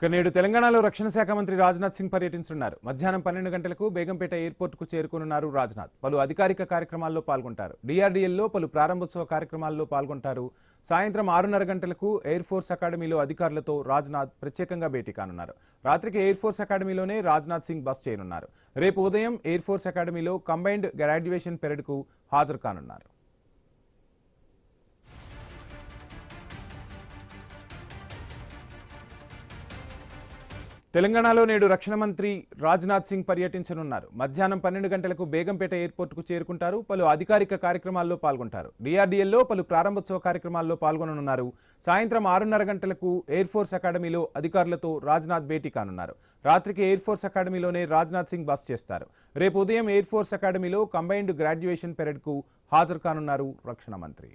నేడు తెలంగాణలో రక్షణ శాఖ మంత్రి రాజ్నాథ్ సింగ్ పర్యటించనున్నారు. మధ్యాహ్నం 12 గంటలకు బేగంపేట ఎయిర్పోర్టుకు చేరుకోనున్నారు రాజ్నాథ్. పలు అధికారిక కార్యక్రమాల్లో పాల్గొంటారు. డిఆర్డీఎల్లో పలు ప్రారంభోత్సవ కార్యక్రమాల్లో పాల్గొంటారు. సాయంత్రం 6:30 గంటలకు ఎయిర్ ఫోర్స్ అకాడమీలో అధికారులతో రాజ్నాథ్ ప్రత్యేకంగా భేటీ కానున్నారు. రాత్రికి ఎయిర్ ఫోర్స్ అకాడమీలోనే రాజ్నాథ్ సింగ్ బస చేయనున్నారు. రేపు ఉదయం ఎయిర్ ఫోర్స్ అకాడమీలో కంబైన్డ్ గ్రాడ్యుయేషన్ పెరేడ్కు హాజరు కానున్నారు. తెలంగాణలో నేడు రక్షణ మంత్రి రాజ్నాథ్ సింగ్ పర్యటించనున్నారు. మధ్యాహ్నం 12 గంటలకు బేగంపేట ఎయిర్పోర్టుకు చేరుకుంటారు. పలు అధికారిక కార్యక్రమాల్లో పాల్గొంటారు. డిఆర్డీఎల్లో పలు ప్రారంభోత్సవ కార్యక్రమాల్లో పాల్గొననున్నారు. సాయంత్రం 6:30 గంటలకు ఎయిర్ ఫోర్స్ అకాడమీలో అధికారులతో రాజ్నాథ్ భేటీ కానున్నారు. రాత్రికి ఎయిర్ ఫోర్స్ అకాడమీలోనే రాజ్నాథ్ సింగ్ బస చేస్తారు. రేపు ఉదయం ఎయిర్ ఫోర్స్ అకాడమీలో కంబైన్డ్ గ్రాడ్యుయేషన్ పెరేడ్కు హాజరు కానున్నారు రక్షణ మంత్రి.